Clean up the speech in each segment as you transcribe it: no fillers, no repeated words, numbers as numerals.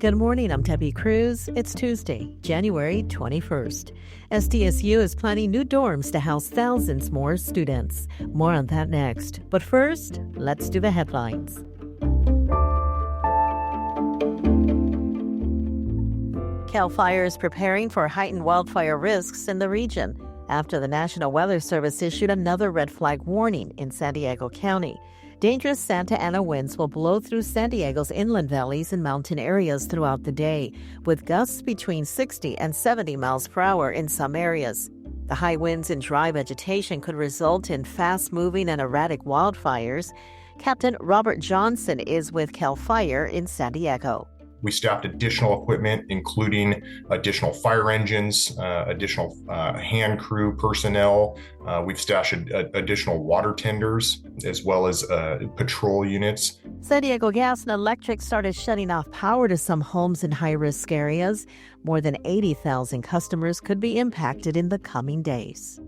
Good morning, I'm Debbie Cruz. It's Tuesday, January 21st. SDSU is planning new dorms to house thousands more students. More on that next. But first, let's do the headlines. CAL FIRE is preparing for heightened wildfire risks in the region after the National Weather Service issued another red flag warning in San Diego County. Dangerous Santa Ana winds will blow through San Diego's inland valleys and mountain areas throughout the day, with gusts between 60 and 70 miles per hour in some areas. The high winds and dry vegetation could result in fast-moving and erratic wildfires. Captain Robert Johnson is with CAL FIRE in San Diego. We staffed additional equipment, including additional fire engines, additional hand crew personnel. We've stashed additional water tenders, as well as patrol units. San Diego Gas and Electric started shutting off power to some homes in high-risk areas. More than 80,000 customers could be impacted in the coming days.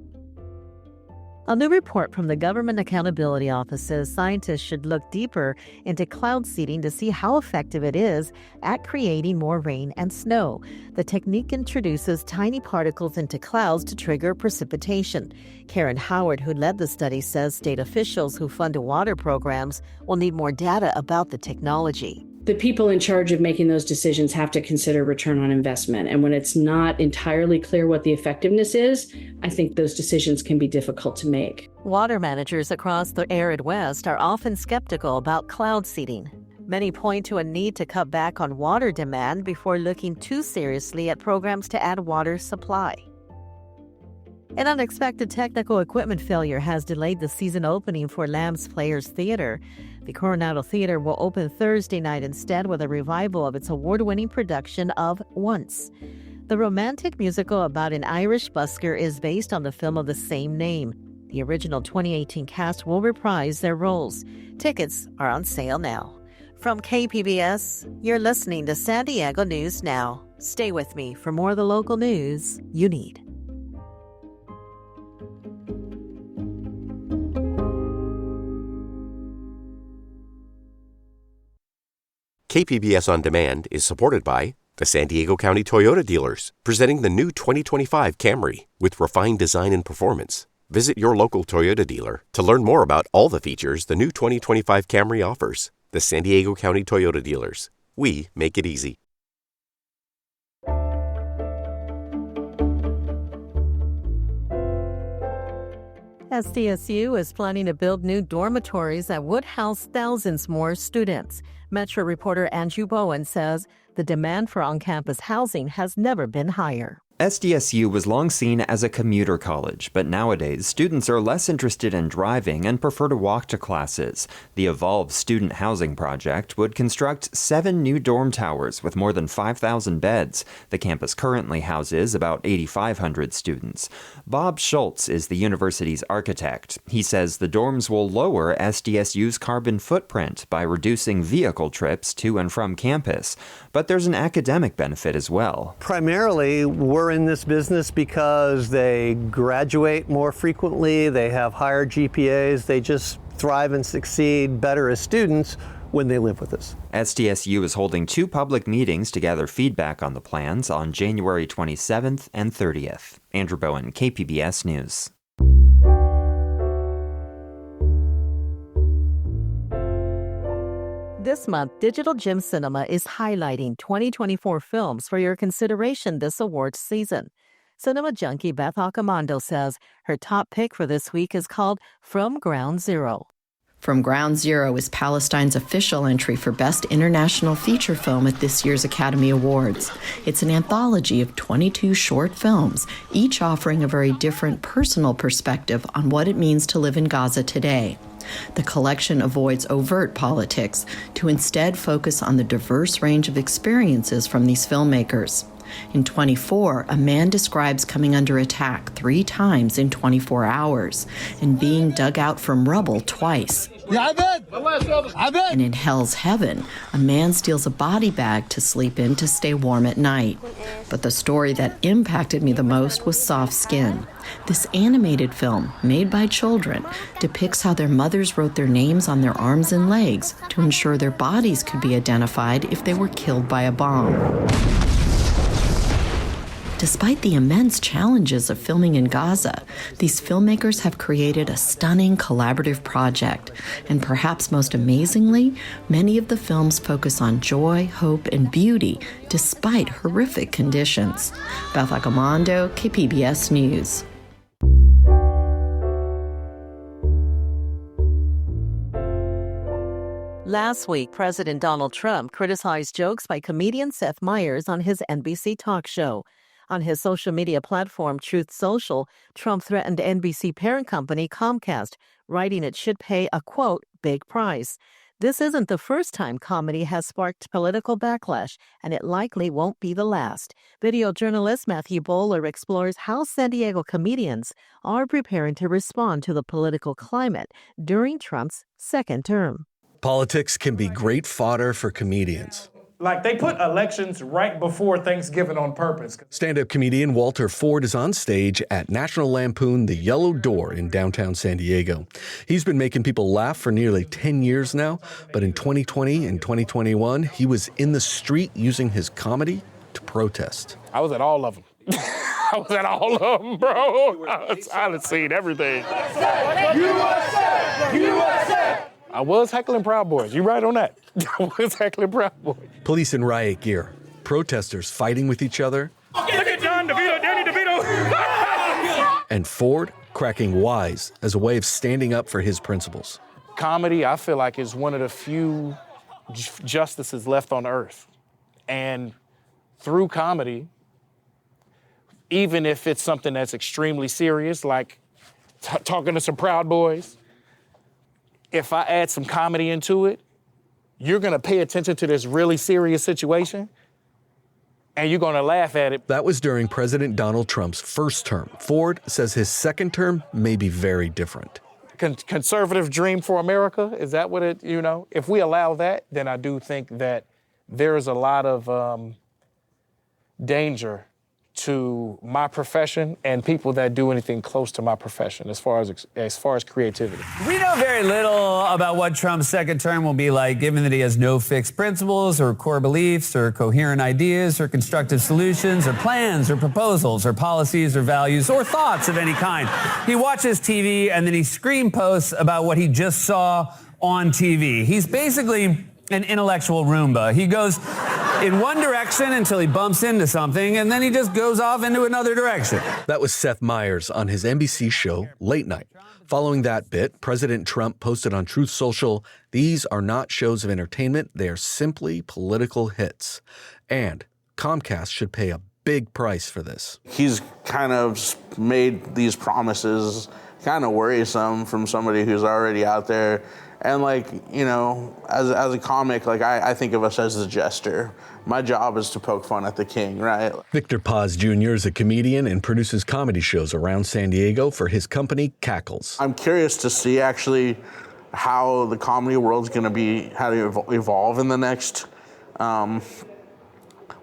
A new report from the Government Accountability Office says scientists should look deeper into cloud seeding to see how effective it is at creating more rain and snow. The technique introduces tiny particles into clouds to trigger precipitation. Karen Howard, who led the study, says state officials who fund water programs will need more data about the technology. The people in charge of making those decisions have to consider return on investment. And when it's not entirely clear what the effectiveness is, I think those decisions can be difficult to make. Water managers across the arid West are often skeptical about cloud seeding. Many point to a need to cut back on water demand before looking too seriously at programs to add water supply. An unexpected technical equipment failure has delayed the season opening for Lamb's Players Theater. The Coronado Theater will open Thursday night instead with a revival of its award-winning production of Once. The romantic musical about an Irish busker is based on the film of the same name. The original 2018 cast will reprise their roles. Tickets are on sale now. From KPBS, you're listening to San Diego News Now. Stay with me for more of the local news you need. KPBS On Demand is supported by the San Diego County Toyota dealers, presenting the new 2025 Camry with refined design and performance. Visit your local Toyota dealer to learn more about all the features the new 2025 Camry offers. The San Diego County Toyota dealers. We make it easy. SDSU is planning to build new dormitories that would house thousands more students. Metro reporter Andrew Bowen says the demand for on-campus housing has never been higher. SDSU was long seen as a commuter college, but nowadays students are less interested in driving and prefer to walk to classes. The Evolve Student Housing Project would construct 7 new dorm towers with more than 5,000 beds. The campus currently houses about 8,500 students. Bob Schultz is the university's architect. He says the dorms will lower SDSU's carbon footprint by reducing vehicle trips to and from campus. But there's an academic benefit as well. Primarily, we're in this business because they graduate more frequently, they have higher GPAs, they just thrive and succeed better as students when they live with us. SDSU is holding 2 public meetings to gather feedback on the plans on January 27th and 30th. Andrew Bowen, KPBS News. This month, Digital Gem Cinema is highlighting 2024 films for your consideration this awards season. Cinema junkie Beth Accomando says her top pick for this week is called From Ground Zero. From Ground Zero is Palestine's official entry for Best International Feature Film at this year's Academy Awards. It's an anthology of 22 short films, each offering a very different personal perspective on what it means to live in Gaza today. The collection avoids overt politics to instead focus on the diverse range of experiences from these filmmakers. In 24, a man describes coming under attack 3 times in 24 hours and being dug out from rubble twice. And in Hell's Heaven, a man steals a body bag to sleep in to stay warm at night. But the story that impacted me the most was Soft Skin. This animated film, made by children, depicts how their mothers wrote their names on their arms and legs to ensure their bodies could be identified if they were killed by a bomb. Despite the immense challenges of filming in Gaza, these filmmakers have created a stunning collaborative project. And perhaps most amazingly, many of the films focus on joy, hope, and beauty despite horrific conditions. Beth Accomando, KPBS News. Last week, President Donald Trump criticized jokes by comedian Seth Meyers on his NBC talk show. On his social media platform, Truth Social, Trump threatened NBC parent company Comcast, writing it should pay a, quote, big price. This isn't the first time comedy has sparked political backlash, and it likely won't be the last. Video journalist Matthew Bowler explores how San Diego comedians are preparing to respond to the political climate during Trump's second term. Politics can be great fodder for comedians. Like, they put elections right before Thanksgiving on purpose. Stand-up comedian Walter Ford is on stage at National Lampoon The Yellow Door in downtown San Diego. He's been making people laugh for nearly 10 years now, but in 2020 and 2021, he was in the street using his comedy to protest. I was at all of them. I was at all of them, bro. I've seen everything. USA! USA! I was heckling Proud Boys. You right on that. I was heckling Proud Boys. Police in riot gear, protesters fighting with each other. Look at John DeVito, Danny DeVito. And Ford cracking wise as a way of standing up for his principles. Comedy, I feel like, is one of the few justices left on earth. And through comedy, even if it's something that's extremely serious, like talking to some Proud Boys, if I add some comedy into it, you're gonna pay attention to this really serious situation, and you're gonna laugh at it. That was during President Donald Trump's first term. Ford says his second term may be very different. Conservative dream for America, is that what it, If we allow that, then I do think that there's a lot of danger to my profession and people that do anything close to my profession as far as creativity. We know very little about what Trump's second term will be like, given that he has no fixed principles or core beliefs or coherent ideas or constructive solutions or plans or proposals or policies or values or thoughts of any kind. He watches TV and then he screen posts about what he just saw on TV. He's basically an intellectual Roomba. He goes in one direction until he bumps into something, and then he just goes off into another direction. That was Seth Meyers on his NBC show, Late Night. Following that bit, President Trump posted on Truth Social, "These are not shows of entertainment, they are simply political hits. And Comcast should pay a big price for this." He's kind of made these promises kind of worrisome from somebody who's already out there. And as a comic, I think of us as the jester. My job is to poke fun at the king, right? Victor Paz Jr. is a comedian and produces comedy shows around San Diego for his company, Cackles. I'm curious to see actually how the comedy world's going to be, how to evolve in the next,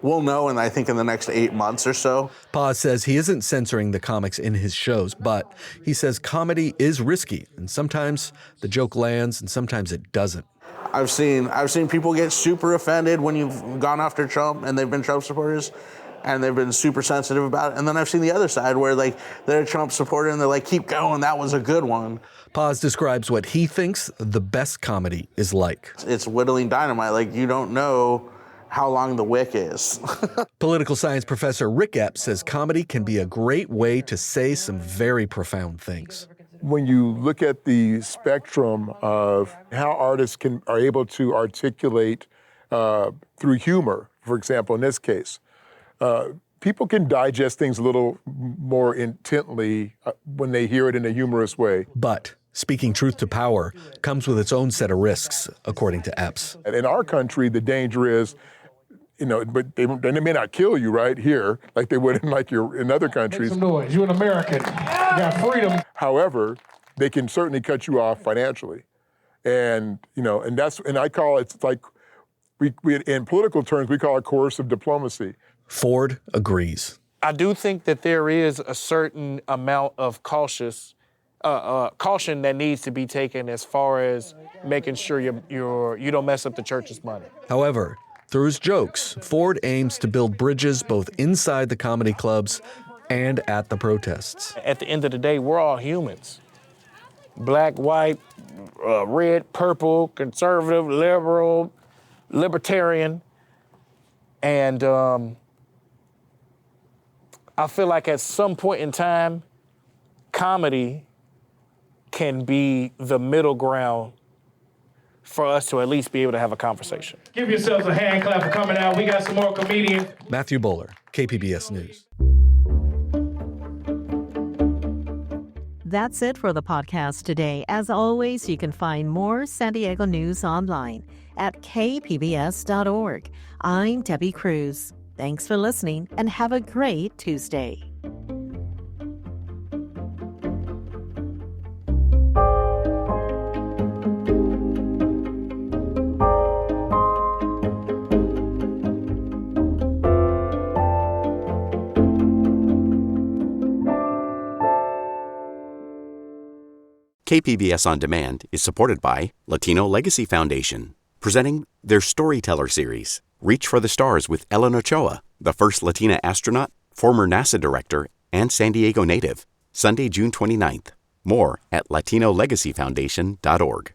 we'll know in the next 8 months or so. Paz says he isn't censoring the comics in his shows, but he says comedy is risky, and sometimes the joke lands and sometimes it doesn't. I've seen people get super offended when you've gone after Trump and they've been Trump supporters and they've been super sensitive about it. And then I've seen the other side where they're a Trump supporter and they're like, keep going, that was a good one. Paz describes what he thinks the best comedy is like. It's whittling dynamite. You don't know how long the wick is. Political science professor Rick Epps says comedy can be a great way to say some very profound things. When you look at the spectrum of how artists are able to articulate through humor, for example, in this case, people can digest things a little more intently when they hear it in a humorous way. But speaking truth to power comes with its own set of risks, according to Epps. In our country, the danger is, but they may not kill you right here like they would in other countries. Make some noise. You're an American. You got freedom. However, they can certainly cut you off financially. And, and I call it, it's like, we in political terms, we call it coercive diplomacy. Ford agrees. I do think that there is a certain amount of caution that needs to be taken as far as making sure you don't mess up the church's money. However, through his jokes, Ford aims to build bridges both inside the comedy clubs and at the protests. At the end of the day, we're all humans. Black, white, red, purple, conservative, liberal, libertarian. And I feel like at some point in time, comedy can be the middle ground for us to at least be able to have a conversation. Give yourselves a hand clap for coming out. We got some more comedians. Matthew Bowler, KPBS News. That's it for the podcast today. As always, you can find more San Diego news online at kpbs.org. I'm Debbie Cruz. Thanks for listening and have a great Tuesday. KPBS On Demand is supported by Latino Legacy Foundation, presenting their Storyteller series, Reach for the Stars with Ellen Ochoa, the first Latina astronaut, former NASA director, and San Diego native, Sunday, June 29th. More at LatinoLegacyFoundation.org.